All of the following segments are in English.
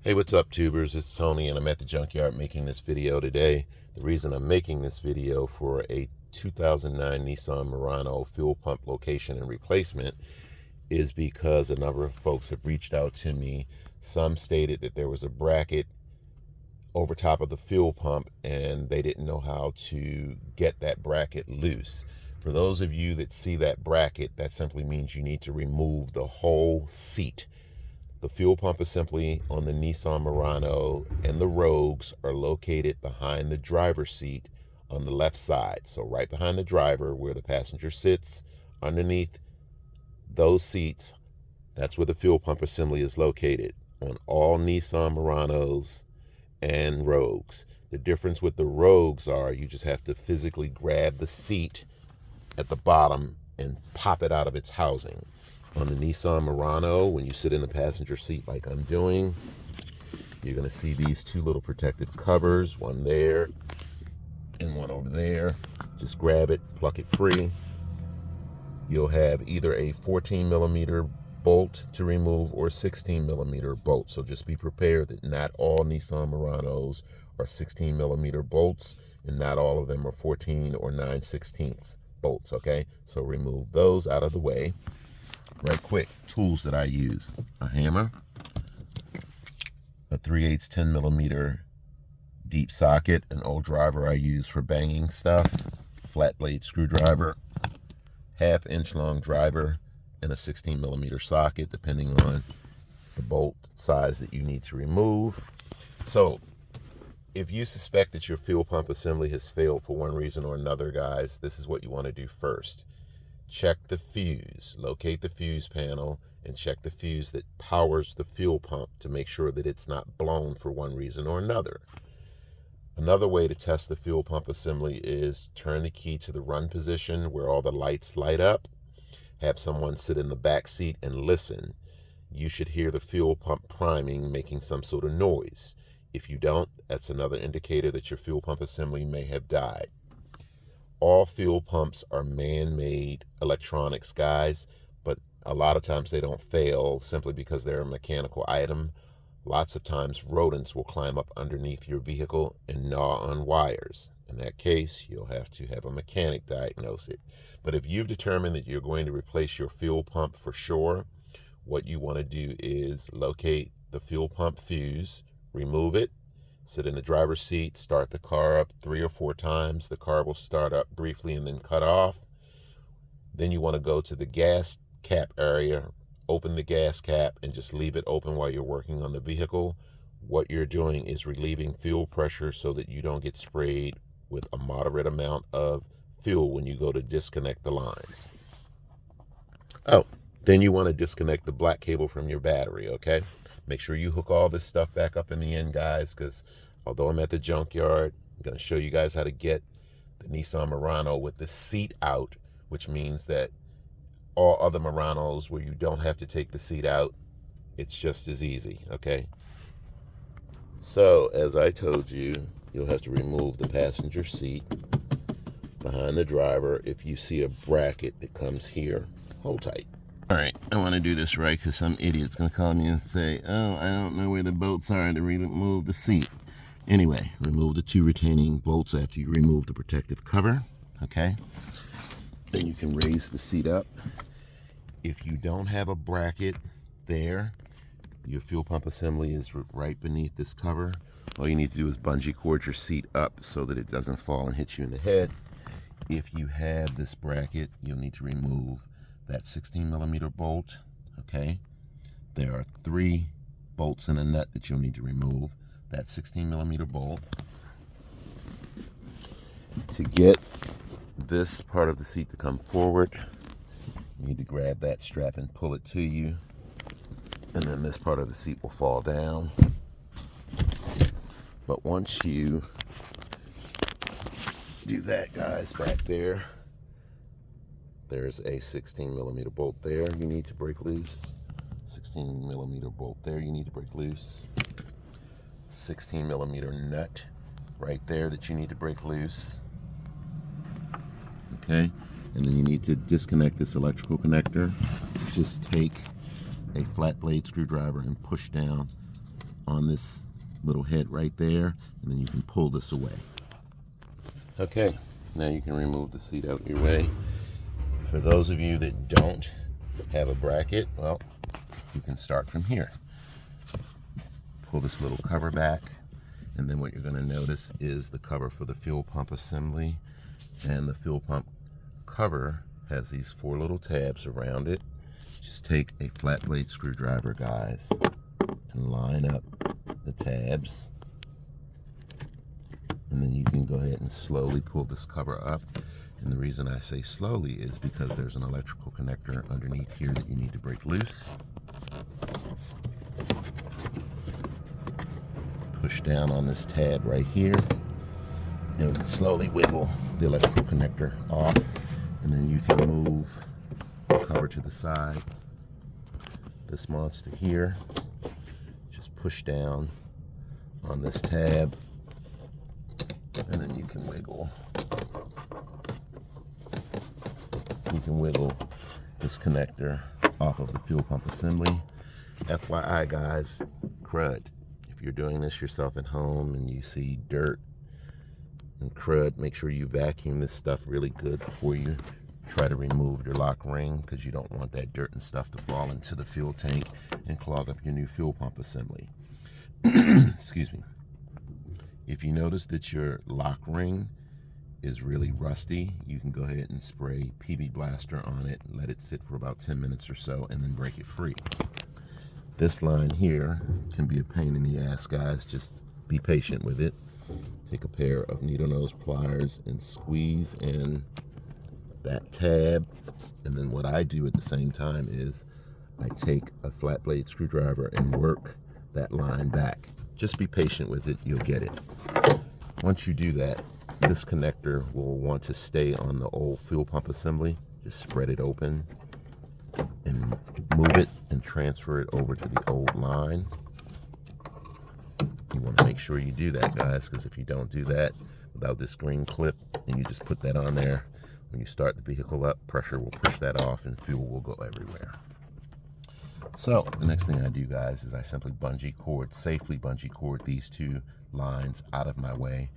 Hey, what's up, tubers? It's Tony, and I'm at the junkyard making this video today. The reason I'm making this video for a 2009 Nissan Murano fuel pump location and replacement is because a number of folks have reached out to me. Some stated that there was a bracket over top of the fuel pump and they didn't know how to get that bracket loose. For those of you that see that bracket, that simply means you need to remove the whole seat. The fuel pump assembly on the Nissan Murano and the Rogues are located behind the driver's seat on the left side. So right behind the driver where the passenger sits, underneath those seats, that's where the fuel pump assembly is located on all Nissan Muranos and Rogues. The difference with the Rogues are you just have to physically grab the seat at the bottom and pop it out of its housing. On the Nissan Murano, when you sit in the passenger seat like I'm doing, you're going to see these two little protective covers, one there and one over there. Just grab it, pluck it free. You'll have either a 14mm bolt to remove or 16mm bolt. So just be prepared that not all Nissan Muranos are 16mm bolts and not all of them are 14 or 9/16 bolts, okay? So remove those out of the way. Right quick, tools that I use: a hammer, a 3/8 10mm deep socket, an old driver I use for banging stuff, flat blade screwdriver, 1/2 inch long driver, and a 16mm socket depending on the bolt size that you need to remove. So if you suspect that your fuel pump assembly has failed for one reason or another, guys, this is what you want to do first. Check the fuse, locate the fuse panel, and check the fuse that powers the fuel pump to make sure that it's not blown for one reason or another. Another way to test the fuel pump assembly is turn the key to the run position where all the lights light up. Have someone sit in the back seat and listen. You should hear the fuel pump priming, making some sort of noise. If you don't, that's another indicator that your fuel pump assembly may have died. All fuel pumps are man-made electronics, guys, but a lot of times they don't fail simply because they're a mechanical item. Lots of times rodents will climb up underneath your vehicle and gnaw on wires. In that case, you'll have to have a mechanic diagnose it. But if you've determined that you're going to replace your fuel pump for sure, what you want to do is locate the fuel pump fuse, remove it, sit in the driver's seat, start the car up 3 or 4 times. The car will start up briefly and then cut off. Then you want to go to the gas cap area, open the gas cap, and just leave it open while you're working on the vehicle. What you're doing is relieving fuel pressure so that you don't get sprayed with a moderate amount of fuel when you go to disconnect the lines. Oh, then you want to disconnect the black cable from your battery, okay? Make sure you hook all this stuff back up in the end, guys, because although I'm at the junkyard, I'm going to show you guys how to get the Nissan Murano with the seat out, which means that all other Muranos where you don't have to take the seat out, it's just as easy, okay? So, as I told you, you'll have to remove the passenger seat behind the driver. If you see a bracket that comes here, hold tight. All right, I want to do this right because some idiot's going to call me and say, oh, I don't know where the bolts are to remove the seat. Anyway, remove the 2 retaining bolts after you remove the protective cover, okay? Then you can raise the seat up. If you don't have a bracket there, your fuel pump assembly is right beneath this cover. All you need to do is bungee cord your seat up so that it doesn't fall and hit you in the head. If you have this bracket, you'll need to remove that 16mm bolt, okay? There are 3 bolts and a nut that you'll need to remove. That 16mm bolt. To get this part of the seat to come forward, you need to grab that strap and pull it to you, and then this part of the seat will fall down. But once you do that, guys, back there, there's a 16mm bolt there you need to break loose. 16mm bolt there you need to break loose. 16mm nut right there that you need to break loose. Okay, and then you need to disconnect this electrical connector. Just take a flat blade screwdriver and push down on this little head right there, and then you can pull this away. Okay, now you can remove the seat out your way. For those of you that don't have a bracket, well, you can start from here. Pull this little cover back, and then what you're going to notice is the cover for the fuel pump assembly, and the fuel pump cover has these 4 little tabs around it. Just take a flat blade screwdriver, guys, and line up the tabs, and then you can go ahead and slowly pull this cover up. And the reason I say slowly is because there's an electrical connector underneath here that you need to break loose. Push down on this tab right here, and slowly wiggle the electrical connector off, and then you can move the cover to the side. This monster here, just push down on this tab, and then you can wiggle. You can wiggle this connector off of the fuel pump assembly. FYI, guys, crud. If you're doing this yourself at home and you see dirt and crud, make sure you vacuum this stuff really good before you try to remove your lock ring, because you don't want that dirt and stuff to fall into the fuel tank and clog up your new fuel pump assembly. Excuse me. If you notice that your lock ring is really rusty, you can go ahead and spray PB Blaster on it, let it sit for about 10 minutes or so, and then break it free. This line here can be a pain in the ass, guys. Just be patient with it. Take a pair of needle nose pliers and squeeze in that tab, and then what I do at the same time is I take a flat blade screwdriver and work that line back. Just be patient with it, you'll get it. Once you do that, this connector will want to stay on the old fuel pump assembly. Just spread it open and move it and transfer it over to the old line. You want to make sure you do that, guys, because if you don't do that without this green clip and you just put that on there, when you start the vehicle up, pressure will push that off and fuel will go everywhere. So the next thing I do, guys, is I simply safely bungee cord these 2 lines out of my way.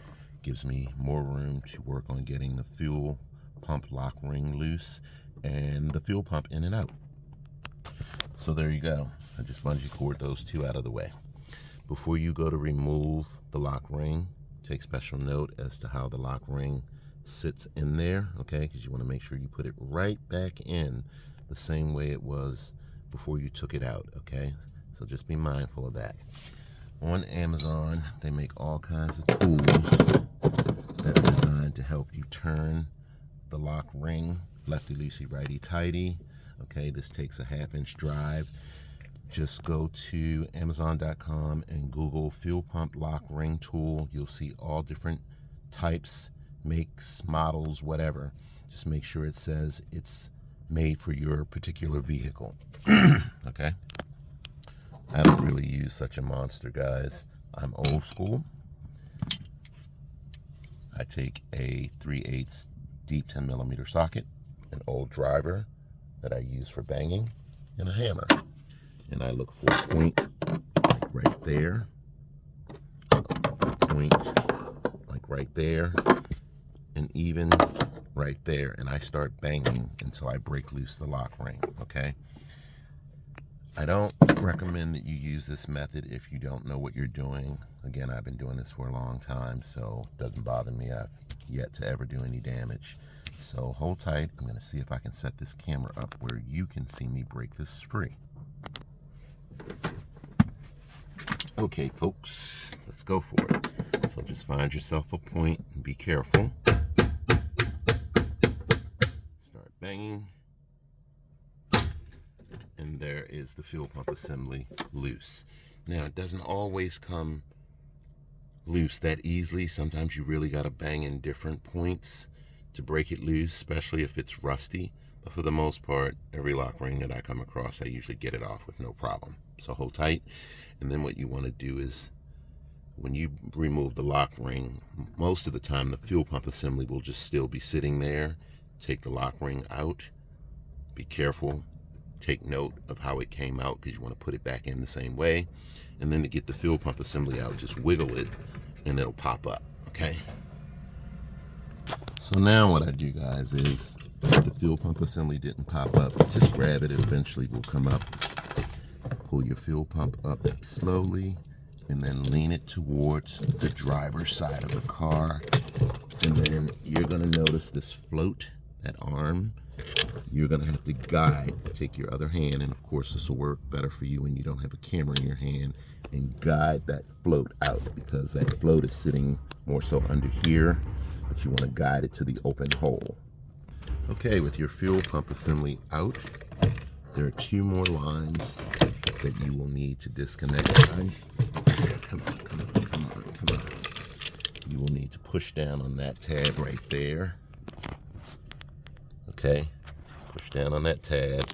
Gives me more room to work on getting the fuel pump lock ring loose and the fuel pump in and out. So there you go. I just bungee cord those 2 out of the way. Before you go to remove the lock ring, take special note as to how the lock ring sits in there, okay? Because you want to make sure you put it right back in the same way it was before you took it out, okay? So just be mindful of that. On Amazon, they make all kinds of tools that are designed to help you turn the lock ring lefty-loosey, righty-tighty. Okay, this takes a 1/2-inch drive. Just go to Amazon.com and Google fuel pump lock ring tool. You'll see all different types, makes, models, whatever. Just make sure it says it's made for your particular vehicle. Okay? I don't really use such a monster, guys. I'm old school. I take a 3/8 deep 10mm socket, an old driver that I use for banging, and a hammer. And I look for a point like right there, a point like right there, and even right there. And I start banging until I break loose the lock ring, okay? I don't recommend that you use this method if you don't know what you're doing. Again, I've been doing this for a long time, so it doesn't bother me. I've yet to ever do any damage. So hold tight. I'm going to see if I can set this camera up where you can see me break this free. Okay, folks, let's go for it. So just find yourself a point and be careful. Start banging. And there is the fuel pump assembly loose. Now, it doesn't always come loose that easily. Sometimes you really got to bang in different points to break it loose, especially if it's rusty. But for the most part, every lock ring that I come across, I usually get it off with no problem. So hold tight. And then what you want to do is, when you remove the lock ring, most of the time the fuel pump assembly will just still be sitting there. Take the lock ring out. Be careful take note of how it came out because you want to put it back in the same way. And then to get the fuel pump assembly out, just wiggle it and it'll pop up, okay? So now what I do, guys, is if the fuel pump assembly didn't pop up, just grab it, it eventually will come up. Pull your fuel pump up slowly and then lean it towards the driver's side of the car. And then you're gonna notice this float, that arm. You're gonna have to guide, take your other hand, and of course this will work better for you when you don't have a camera in your hand, and guide that float out, because that float is sitting more so under here, but you want to guide it to the open hole. Okay, with your fuel pump assembly out, there are 2 more lines that you will need to disconnect, guys. Come on, come on, come on, come on. You will need to push down on that tab right there. Okay, push down on that tab,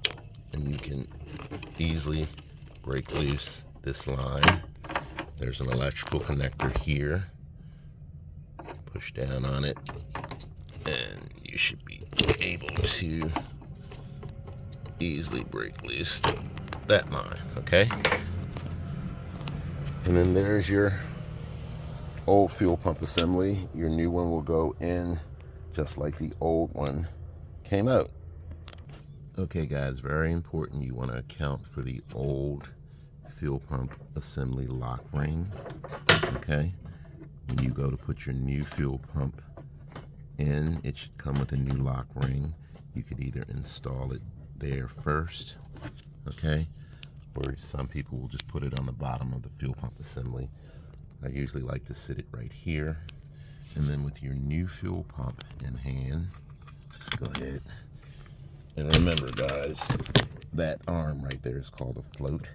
and you can easily break loose this line. There's an electrical connector here. Push down on it, and you should be able to easily break loose that line, okay? And then there's your old fuel pump assembly. Your new one will go in just like the old one came out. Okay, guys, very important. You want to account for the old fuel pump assembly lock ring, okay? When you go to put your new fuel pump in, it should come with a new lock ring. You could either install it there first, okay, or some people will just put it on the bottom of the fuel pump assembly. I usually like to sit it right here. And then with your new fuel pump in hand, just go ahead. And remember, guys, that arm right there is called a float.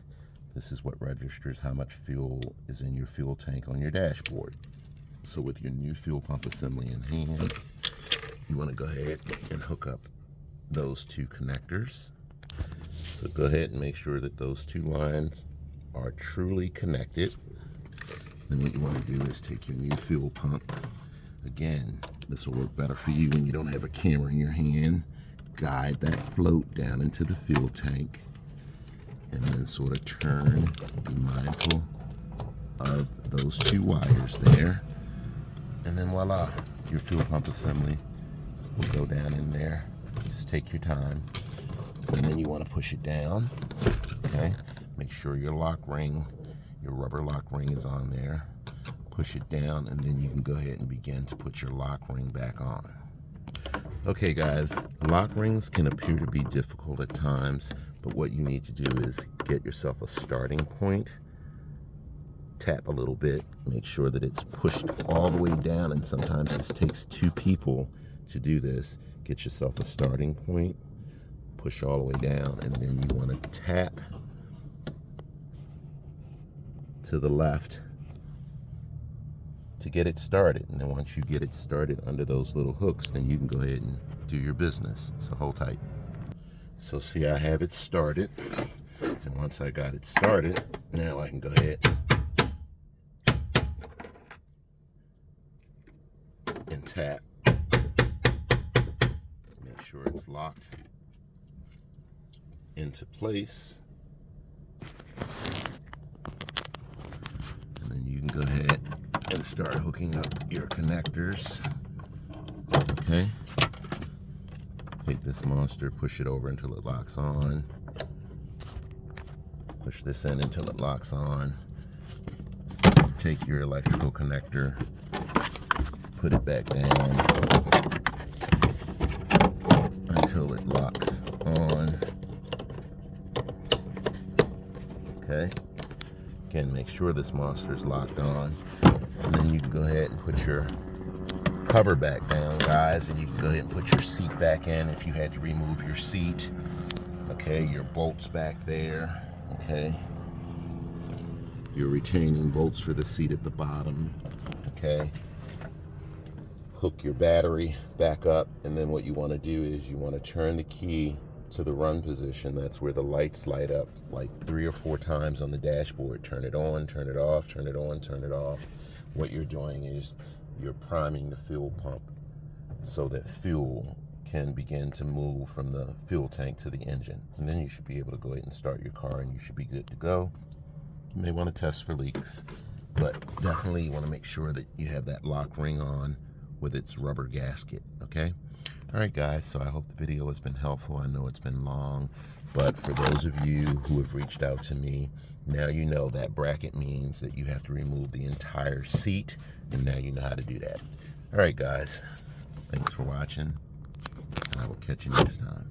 This is what registers how much fuel is in your fuel tank on your dashboard. So with your new fuel pump assembly in hand, you want to go ahead and hook up those 2 connectors. So go ahead and make sure that those 2 lines are truly connected. Then what you want to do is take your new fuel pump. Again, this will work better for you when you don't have a camera in your hand. Guide that float down into the fuel tank, and then sort of turn. Be mindful of those 2 wires there. And then voila, your fuel pump assembly will go down in there. Just take your time. And then you want to push it down, okay? Make sure your lock ring, your rubber lock ring is on there. Push it down, and then you can go ahead and begin to put your lock ring back on. Okay, guys, lock rings can appear to be difficult at times, but what you need to do is get yourself a starting point. Tap a little bit, make sure that it's pushed all the way down, and sometimes it takes 2 people to do this. Get yourself a starting point, push all the way down, and then you want to tap to the left to get it started. And then once you get it started under those little hooks, then you can go ahead and do your business. So hold tight. So see, I have it started, and once I got it started, now I can go ahead and tap. Make sure it's locked into place, and then you can go ahead and start hooking up your connectors. Okay, take this monster, push it over until it locks on, push this in until it locks on, take your electrical connector, put it back down until it locks on. Okay, again, make sure this monster is locked on, and then you can go ahead and put your cover back down, guys, and you can go ahead and put your seat back in if you had to remove your seat. Okay, your bolts back there. Okay, your retaining bolts for the seat at the bottom. Okay, hook your battery back up, and then what you want to do is you want to turn the key to the run position. That's where the lights light up like 3 or 4 times on the dashboard. Turn it on, turn it off, turn it on, turn it off. What you're doing is you're priming the fuel pump so that fuel can begin to move from the fuel tank to the engine. And then you should be able to go ahead and start your car and you should be good to go. You may want to test for leaks, but definitely you want to make sure that you have that lock ring on with its rubber gasket, okay? All right, guys, so I hope the video has been helpful. I know it's been long, but for those of you who have reached out to me, now you know that bracket means that you have to remove the entire seat, and now you know how to do that. All right, guys, thanks for watching, and I will catch you next time.